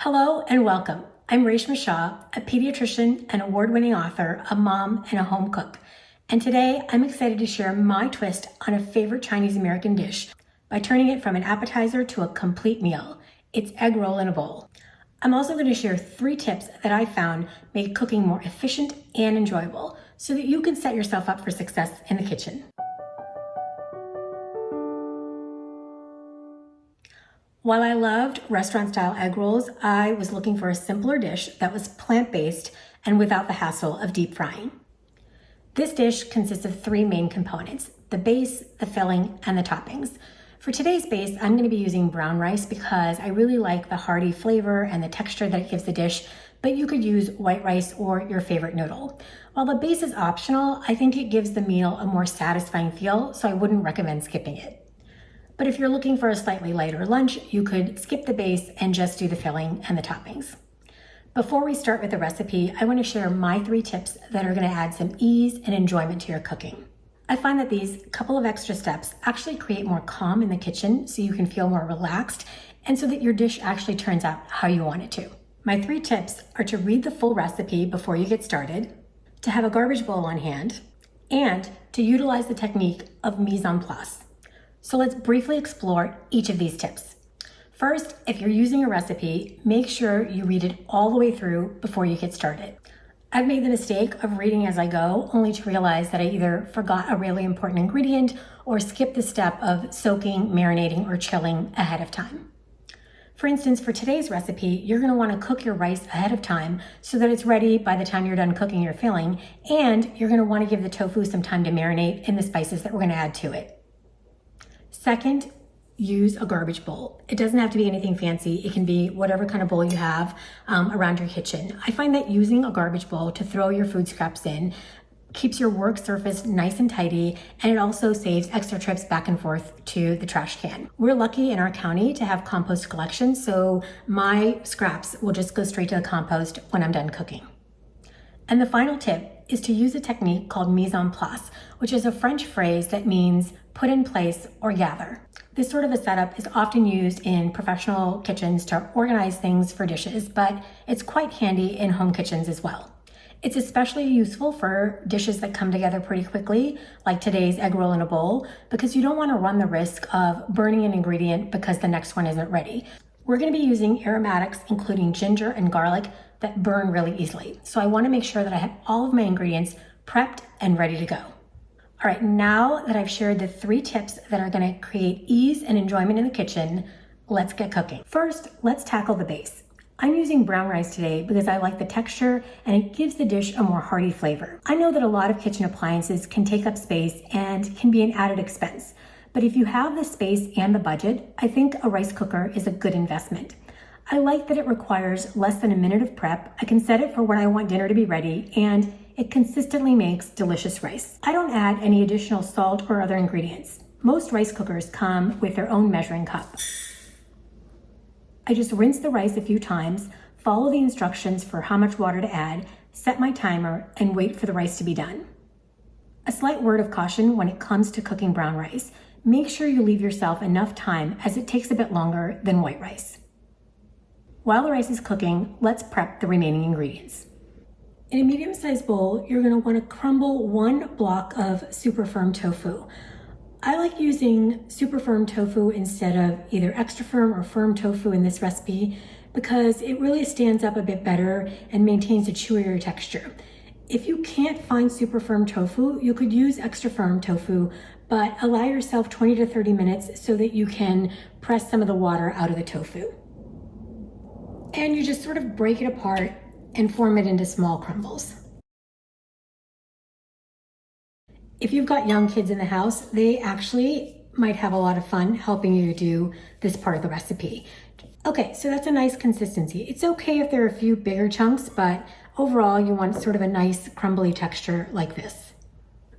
Hello and welcome. I'm Reshma Shah, a pediatrician and award-winning author, a mom, and a home cook. And today I'm excited to share my twist on a favorite Chinese American dish by turning it from an appetizer to a complete meal. It's egg roll in a bowl. I'm also going to share 3 tips that I found make cooking more efficient and enjoyable so that you can set yourself up for success in the kitchen. While I loved restaurant-style egg rolls, I was looking for a simpler dish that was plant-based and without the hassle of deep frying. This dish consists of 3 main components: the base, the filling, and the toppings. For today's base, I'm going to be using brown rice because I really like the hearty flavor and the texture that it gives the dish, but you could use white rice or your favorite noodle. While the base is optional, I think it gives the meal a more satisfying feel, so I wouldn't recommend skipping it. But if you're looking for a slightly lighter lunch, you could skip the base and just do the filling and the toppings. Before we start with the recipe, I want to share my 3 tips that are going to add some ease and enjoyment to your cooking. I find that these couple of extra steps actually create more calm in the kitchen so you can feel more relaxed and so that your dish actually turns out how you want it to. My 3 tips are to read the full recipe before you get started, to have a garbage bowl on hand, and to utilize the technique of mise en place. So let's briefly explore each of these tips. First, if you're using a recipe, make sure you read it all the way through before you get started. I've made the mistake of reading as I go, only to realize that I either forgot a really important ingredient or skipped the step of soaking, marinating, or chilling ahead of time. For instance, for today's recipe, you're going to want to cook your rice ahead of time so that it's ready by the time you're done cooking your filling, and you're going to want to give the tofu some time to marinate in the spices that we're going to add to it. Second, use a garbage bowl. It doesn't have to be anything fancy. It can be whatever kind of bowl you have around your kitchen. I find that using a garbage bowl to throw your food scraps in keeps your work surface nice and tidy, and it also saves extra trips back and forth to the trash can. We're lucky in our county to have compost collection, so my scraps will just go straight to the compost when I'm done cooking. And the final tip is to use a technique called mise en place, which is a French phrase that means put in place or gather. This sort of a setup is often used in professional kitchens to organize things for dishes, but it's quite handy in home kitchens as well. It's especially useful for dishes that come together pretty quickly, like today's egg roll in a bowl, because you don't want to run the risk of burning an ingredient because the next one isn't ready. We're going to be using aromatics, including ginger and garlic, that burn really easily. So I want to make sure that I have all of my ingredients prepped and ready to go. All right, now that I've shared the 3 tips that are going to create ease and enjoyment in the kitchen, let's get cooking. First, let's tackle the base. I'm using brown rice today because I like the texture and it gives the dish a more hearty flavor. I know that a lot of kitchen appliances can take up space and can be an added expense, but if you have the space and the budget, I think a rice cooker is a good investment. I like that it requires less than a minute of prep. I can set it for when I want dinner to be ready, and it consistently makes delicious rice. I don't add any additional salt or other ingredients. Most rice cookers come with their own measuring cup. I just rinse the rice a few times, follow the instructions for how much water to add, set my timer, and wait for the rice to be done. A slight word of caution when it comes to cooking brown rice: make sure you leave yourself enough time, as it takes a bit longer than white rice. While the rice is cooking, let's prep the remaining ingredients. In a medium-sized bowl, you're going to want to crumble 1 block of super firm tofu. I like using super firm tofu instead of either extra firm or firm tofu in this recipe because it really stands up a bit better and maintains a chewier texture. If you can't find super firm tofu, you could use extra firm tofu, but allow yourself 20 to 30 minutes so that you can press some of the water out of the tofu. And you just sort of break it apart and form it into small crumbles. If you've got young kids in the house, they actually might have a lot of fun helping you do this part of the recipe. Okay, so that's a nice consistency. It's okay if there are a few bigger chunks, but overall you want sort of a nice crumbly texture like this.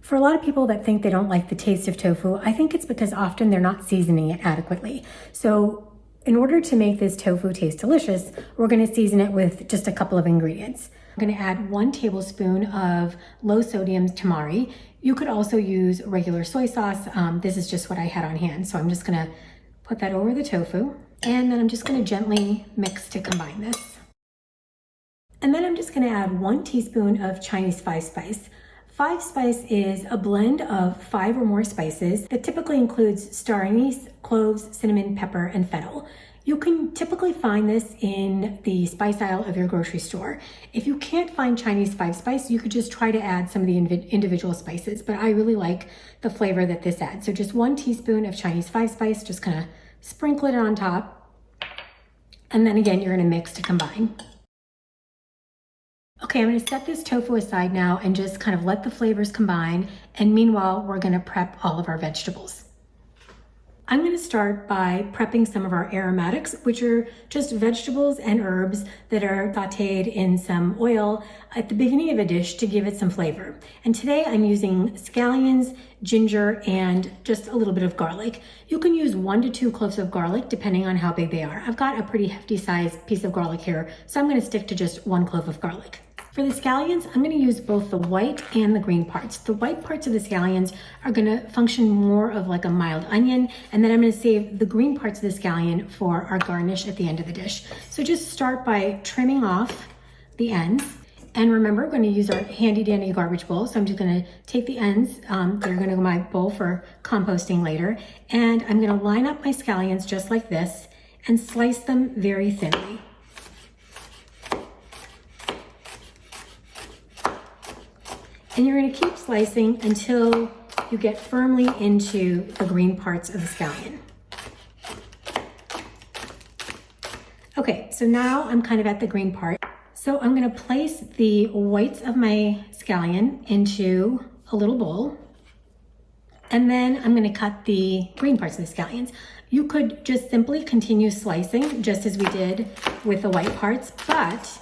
For a lot of people that think they don't like the taste of tofu, I think it's because often they're not seasoning it adequately. So in order to make this tofu taste delicious, we're going to season it with just a couple of ingredients. I'm going to add 1 tablespoon of low sodium tamari. You could also use regular soy sauce. This is just what I had on hand, so I'm just going to put that over the tofu. And then I'm just gonna gently mix to combine this. And then I'm just gonna add 1 teaspoon of Chinese 5-spice. 5-spice is a blend of 5 or more spices that typically includes star anise, cloves, cinnamon, pepper, and fennel. You can typically find this in the spice aisle of your grocery store. If you can't find Chinese 5-spice, you could just try to add some of the individual spices, but I really like the flavor that this adds. So just 1 teaspoon of Chinese 5-spice, just kind of sprinkle it on top. And then again, you're gonna mix to combine. Okay, I'm gonna set this tofu aside now and just kind of let the flavors combine. And meanwhile, we're gonna prep all of our vegetables. I'm gonna start by prepping some of our aromatics, which are just vegetables and herbs that are sauteed in some oil at the beginning of a dish to give it some flavor. And today I'm using scallions, ginger, and just a little bit of garlic. You can use 1 to 2 cloves of garlic depending on how big they are. I've got a pretty hefty sized piece of garlic here, so I'm gonna stick to just 1 clove of garlic. For the scallions, I'm gonna use both the white and the green parts. The white parts of the scallions are gonna function more of like a mild onion, and then I'm gonna save the green parts of the scallion for our garnish at the end of the dish. So just start by trimming off the ends. And remember, we're gonna use our handy dandy garbage bowl. So I'm just gonna take the ends that are gonna go in my bowl for composting later. And I'm gonna line up my scallions just like this and slice them very thinly. And you're gonna keep slicing until you get firmly into the green parts of the scallion. Okay, so now I'm kind of at the green part. So I'm gonna place the whites of my scallion into a little bowl. And then I'm gonna cut the green parts of the scallions. You could just simply continue slicing just as we did with the white parts, but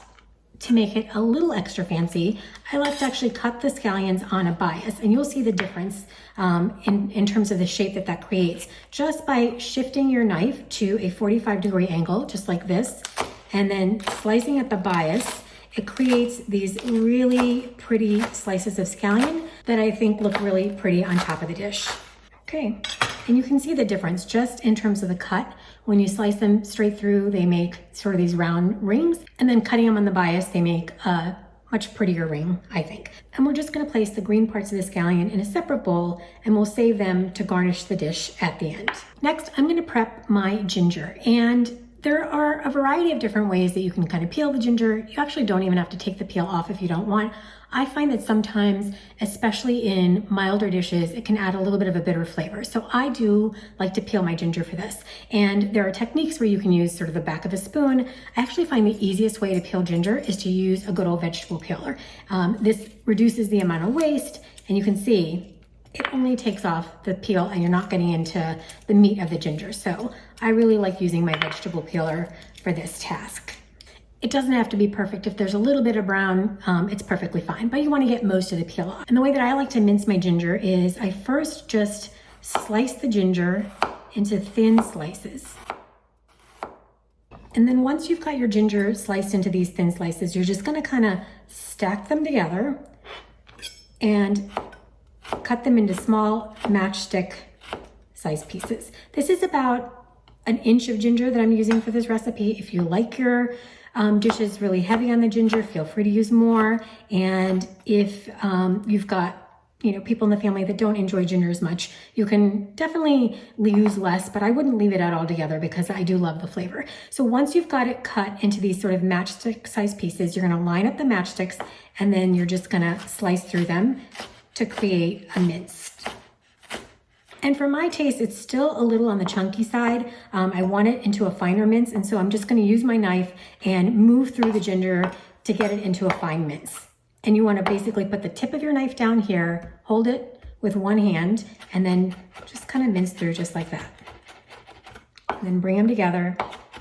to make it a little extra fancy, I like to actually cut the scallions on a bias, and you'll see the difference in terms of the shape that that creates just by shifting your knife to a 45-degree angle, just like this, and then slicing at the bias. It creates these really pretty slices of scallion that I think look really pretty on top of the dish. Okay, and you can see the difference just in terms of the cut. When you slice them straight through, they make sort of these round rings, and then cutting them on the bias, they make a much prettier ring, I think. And we're just gonna place the green parts of the scallion in a separate bowl, and we'll save them to garnish the dish at the end. Next, I'm gonna prep my ginger, and there are a variety of different ways that you can kind of peel the ginger. You actually don't even have to take the peel off if you don't want. I find that sometimes, especially in milder dishes, it can add a little bit of a bitter flavor. So I do like to peel my ginger for this. And there are techniques where you can use sort of the back of a spoon. I actually find the easiest way to peel ginger is to use a good old vegetable peeler. This reduces the amount of waste, and you can see it only takes off the peel and you're not getting into the meat of the ginger. So I really like using my vegetable peeler for this task. It doesn't have to be perfect. If there's a little bit of brown, it's perfectly fine, but you want to get most of the peel off. And the way that I like to mince my ginger is I first just slice the ginger into thin slices. And then once you've got your ginger sliced into these thin slices, you're just gonna kind of stack them together and cut them into small matchstick size pieces. This is about 1 inch of ginger that I'm using for this recipe. If you like your dishes really heavy on the ginger, feel free to use more. And if you've got people in the family that don't enjoy ginger as much, you can definitely use less, but I wouldn't leave it out altogether because I do love the flavor. So once you've got it cut into these sort of matchstick size pieces, you're gonna line up the matchsticks and then you're just gonna slice through them to create a mince. And for my taste, it's still a little on the chunky side. I want it into a finer mince, and so I'm just gonna use my knife and move through the ginger to get it into a fine mince. And you wanna basically put the tip of your knife down here, hold it with one hand, and then just kind of mince through just like that. And then bring them together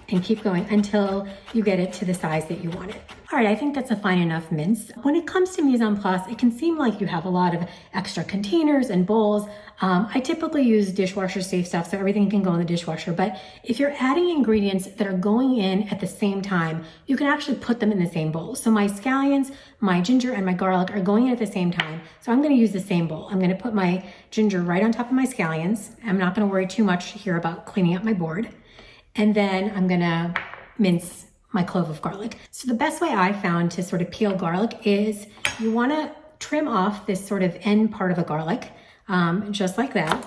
and keep going until you get it to the size that you want it. All right, I think that's a fine enough mince. When it comes to mise en place, it can seem like you have a lot of extra containers and bowls. I typically use dishwasher safe stuff, so everything can go in the dishwasher. But if you're adding ingredients that are going in at the same time, you can actually put them in the same bowl. So my scallions, my ginger, and my garlic are going in at the same time. So I'm gonna use the same bowl. I'm gonna put my ginger right on top of my scallions. I'm not gonna worry too much here about cleaning up my board. And then I'm gonna mince my clove of garlic. So the best way I found to sort of peel garlic is you wanna trim off this sort of end part of a garlic, just like that.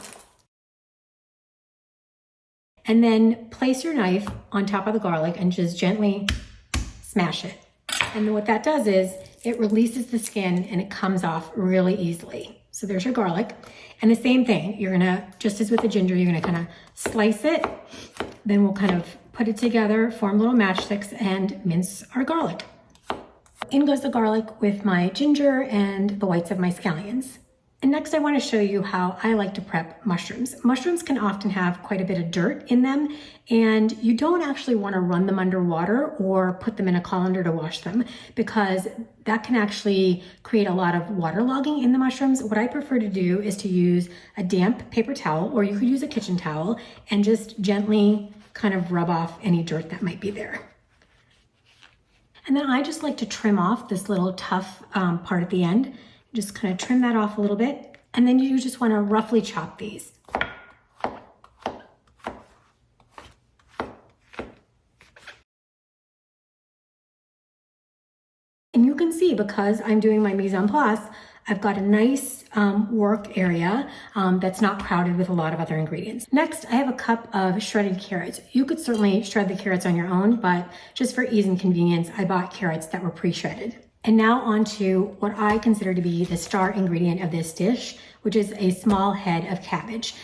And then place your knife on top of the garlic and just gently smash it. And what that does is it releases the skin and it comes off really easily. So there's your garlic. And the same thing, you're gonna, just as with the ginger, you're gonna kind of slice it. Then we'll kind of put it together, form little matchsticks, and mince our garlic. In goes the garlic with my ginger and the whites of my scallions. And next I want to show you how I like to prep mushrooms. Mushrooms can often have quite a bit of dirt in them, and you don't actually want to run them under water or put them in a colander to wash them, because that can actually create a lot of waterlogging in the mushrooms. What I prefer to do is to use a damp paper towel, or you could use a kitchen towel, and just gently kind of rub off any dirt that might be there. And then I just like to trim off this little tough part at the end. Just kind of trim that off a little bit, and then you just want to roughly chop these. And you can see, because I'm doing my mise en place, I've got a nice work area that's not crowded with a lot of other ingredients. Next, I have a cup of shredded carrots. You could certainly shred the carrots on your own, but just for ease and convenience, I bought carrots that were pre-shredded. And now on to what I consider to be the star ingredient of this dish, which is a small head of cabbage.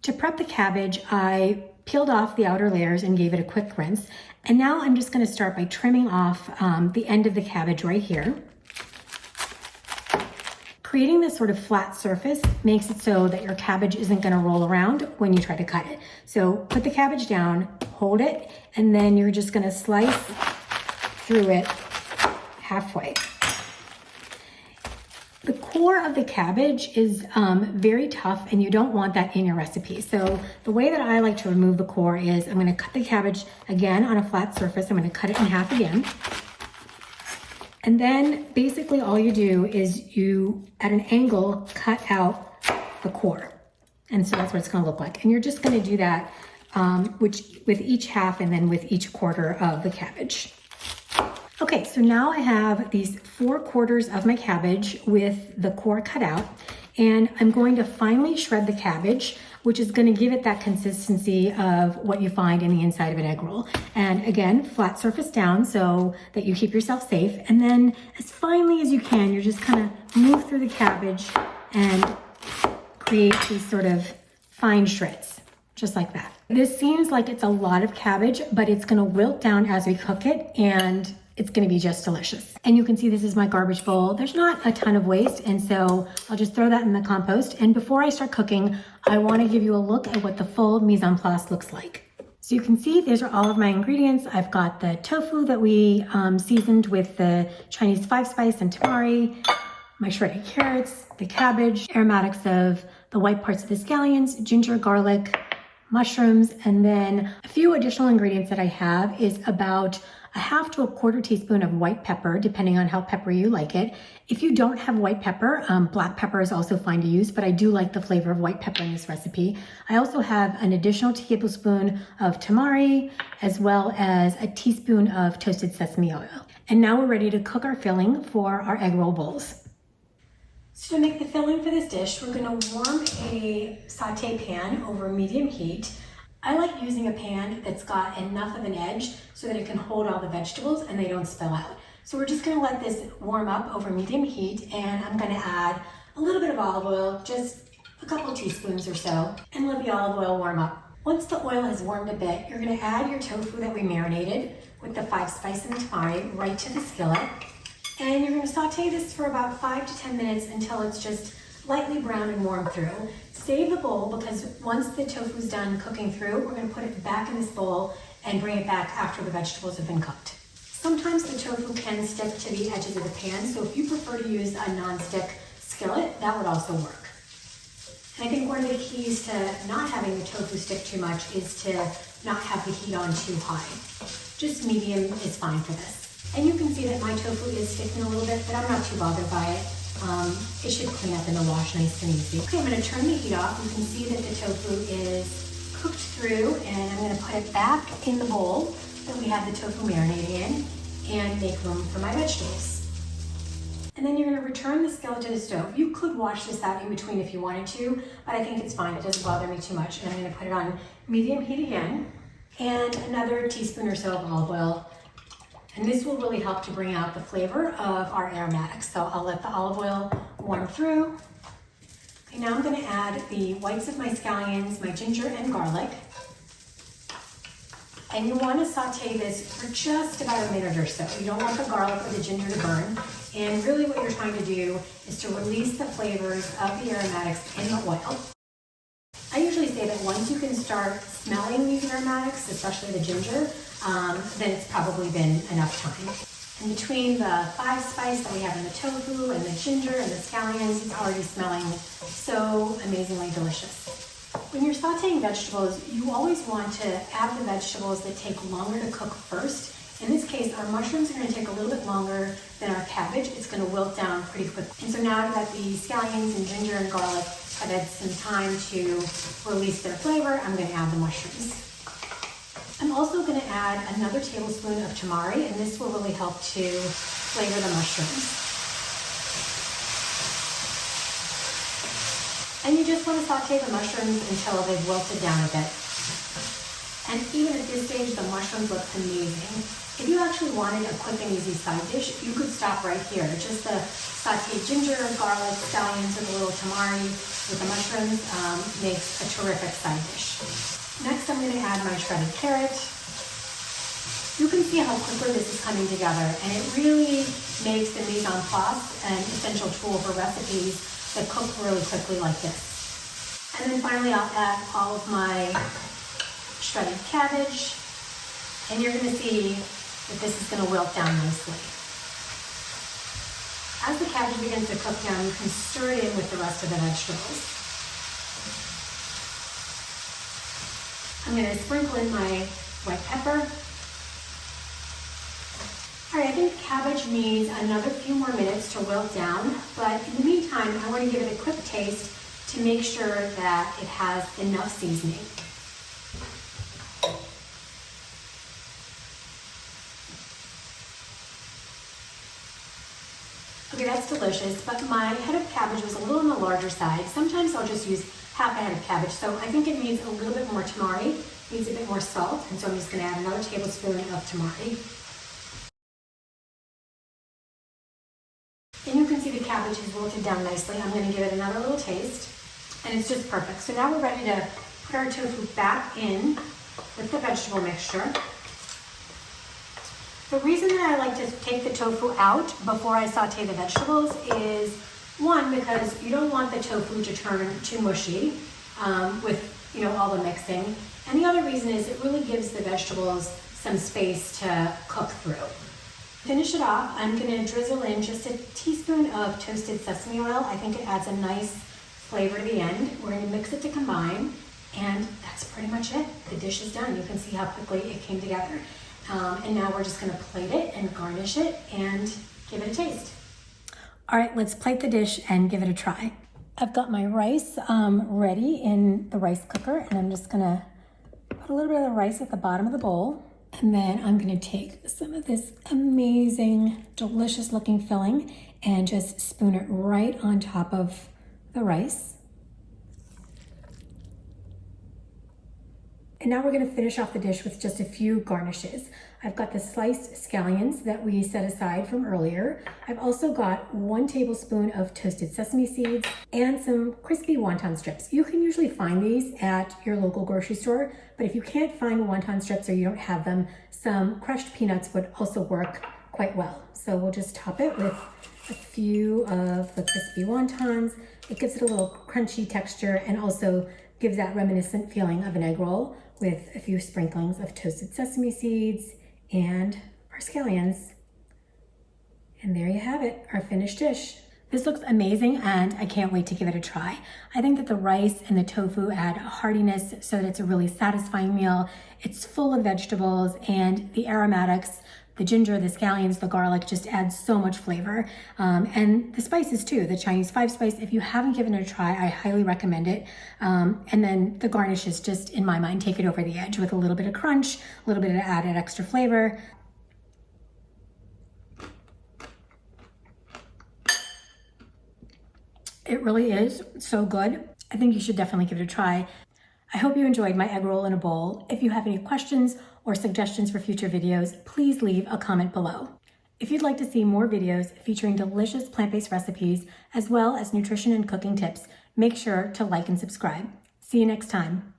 To prep the cabbage, I peeled off the outer layers and gave it a quick rinse. And now I'm just gonna start by trimming off the end of the cabbage right here. Creating this sort of flat surface makes it so that your cabbage isn't gonna roll around when you try to cut it. So put the cabbage down, hold it, and then you're just gonna slice through it halfway. The core of the cabbage is very tough, and you don't want that in your recipe. So the way that I like to remove the core is I'm going to cut the cabbage again on a flat surface. I'm going to cut it in half again. And then basically all you do is you, at an angle, cut out the core. And so that's what it's going to look like. And you're just going to do that with each half and then with each quarter of the cabbage. Okay, so now I have these 4 quarters of my cabbage with the core cut out, and I'm going to finely shred the cabbage, which is going to give it that consistency of what you find in the inside of an egg roll. And again, flat surface down so that you keep yourself safe. And then as finely as you can, you're just kind of move through the cabbage and create these sort of fine shreds, just like that. This seems like it's a lot of cabbage, but it's going to wilt down as we cook it, and it's gonna be just delicious. And you can see this is my garbage bowl. There's not a ton of waste, and so I'll just throw that in the compost. And before I start cooking, I wanna give you a look at what the full mise en place looks like. So you can see these are all of my ingredients. I've got the tofu that we seasoned with the Chinese 5-spice and tamari, my shredded carrots, the cabbage, aromatics of the white parts of the scallions, ginger, garlic, mushrooms, and then a few additional ingredients that I have is about a half to a quarter teaspoon of white pepper, depending on how peppery you like it. If you don't have white pepper, black pepper is also fine to use, but I do like the flavor of white pepper in this recipe. I also have an additional tablespoon of tamari, as well as a teaspoon of toasted sesame oil. And now we're ready to cook our filling for our egg roll bowls. So to make the filling for this dish, we're gonna warm a saute pan over medium heat. I like using a pan that's got enough of an edge so that it can hold all the vegetables and they don't spill out. So we're just gonna let this warm up over medium heat, and I'm gonna add a little bit of olive oil, just a couple teaspoons or so, and let the olive oil warm up. Once the oil has warmed a bit, you're gonna add your tofu that we marinated with the 5-spice and the tamari right to the skillet. And you're gonna saute this for about 5 to 10 minutes until it's just lightly brown and warm through. Save the bowl, because once the tofu's done cooking through, we're gonna put it back in this bowl and bring it back after the vegetables have been cooked. Sometimes the tofu can stick to the edges of the pan, so if you prefer to use a non-stick skillet, that would also work. And I think one of the keys to not having the tofu stick too much is to not have the heat on too high. Just medium is fine for this. And you can see that my tofu is sticking a little bit, but I'm not too bothered by it. It should clean up in the wash nice and easy. Okay, I'm gonna turn the heat off. You can see that the tofu is cooked through, and I'm gonna put it back in the bowl that we had the tofu marinating in and make room for my vegetables. And then you're gonna return the skillet to the stove. You could wash this out in between if you wanted to, but I think it's fine. It doesn't bother me too much. And I'm gonna put it on medium heat again, and another teaspoon or so of olive oil. And this will really help to bring out the flavor of our aromatics. So I'll let the olive oil warm through. Okay, now I'm gonna add the whites of my scallions, my ginger and garlic. And you wanna saute this for just about a minute or so. You don't want the garlic or the ginger to burn. And really what you're trying to do is to release the flavors of the aromatics in the oil. I usually say that once you can start smelling these aromatics, especially the ginger, then it's probably been enough time. And between the 5 spice that we have in the tofu and the ginger and the scallions, it's already smelling so amazingly delicious. When you're sauteing vegetables, you always want to add the vegetables that take longer to cook first. In this case, our mushrooms are going to take a little bit longer than our cabbage. It's going to wilt down pretty quickly. And so now that the scallions and ginger and garlic have had some time to release their flavor, I'm going to add the mushrooms. I'm also going to add another tablespoon of tamari, and this will really help to flavor the mushrooms. And you just want to saute the mushrooms until they've wilted down a bit. And even at this stage, the mushrooms look amazing. If you actually wanted a quick and easy side dish, you could stop right here. Just the sauteed ginger, garlic, scallions, and a little tamari with the mushrooms makes a terrific side dish. Next, I'm going to add my shredded carrot. You can see how quickly this is coming together, and it really makes the mise en place an essential tool for recipes that cook really quickly like this. And then finally, I'll add all of my shredded cabbage, and you're going to see that this is going to wilt down nicely. As the cabbage begins to cook down, you can stir it in with the rest of the vegetables. I'm going to sprinkle in my white pepper. All right, I think cabbage needs another few more minutes to wilt down, but in the meantime, I want to give it a quick taste to make sure that it has enough seasoning. Okay, that's delicious, but my head of cabbage was a little on the larger side. Sometimes I'll just use half a head of cabbage, so I think it needs a little bit more tamari, needs a bit more salt, and so I'm just going to add another tablespoon of tamari. And you can see the cabbage has wilted down nicely. I'm going to give it another little taste, and it's just perfect. So now we're ready to put our tofu back in with the vegetable mixture. The reason that I like to take the tofu out before I saute the vegetables is, one, because you don't want the tofu to turn too mushy with all the mixing. And the other reason is it really gives the vegetables some space to cook through. Finish it off, I'm going to drizzle in just a teaspoon of toasted sesame oil. I think it adds a nice flavor to the end. We're going to mix it to combine, and that's pretty much it. The dish is done. You can see how quickly it came together. And now we're just going to plate it and garnish it and give it a taste. All right, let's plate the dish and give it a try. I've got my rice ready in the rice cooker, and I'm just going to put a little bit of the rice at the bottom of the bowl. And then I'm going to take some of this amazing, delicious looking filling and just spoon it right on top of the rice. And now we're going to finish off the dish with just a few garnishes. I've got the sliced scallions that we set aside from earlier. I've also got 1 tablespoon of toasted sesame seeds and some crispy wonton strips. You can usually find these at your local grocery store, but if you can't find wonton strips or you don't have them, some crushed peanuts would also work quite well. So we'll just top it with a few of the crispy wontons. It gives it a little crunchy texture and also gives that reminiscent feeling of an egg roll with a few sprinklings of toasted sesame seeds and our scallions. And there you have it, our finished dish. This looks amazing and I can't wait to give it a try. I think that the rice and the tofu add heartiness so that it's a really satisfying meal. It's full of vegetables and the aromatics The ginger, the scallions, the garlic just adds so much flavor. And the spices too, the Chinese 5-spice. If you haven't given it a try, I highly recommend it. And then the garnishes just, in my mind, take it over the edge with a little bit of crunch, a little bit of added extra flavor. It really is so good. I think you should definitely give it a try. I hope you enjoyed my egg roll in a bowl. If you have any questions or suggestions for future videos, please leave a comment below. If you'd like to see more videos featuring delicious plant-based recipes, as well as nutrition and cooking tips, make sure to like and subscribe. See you next time.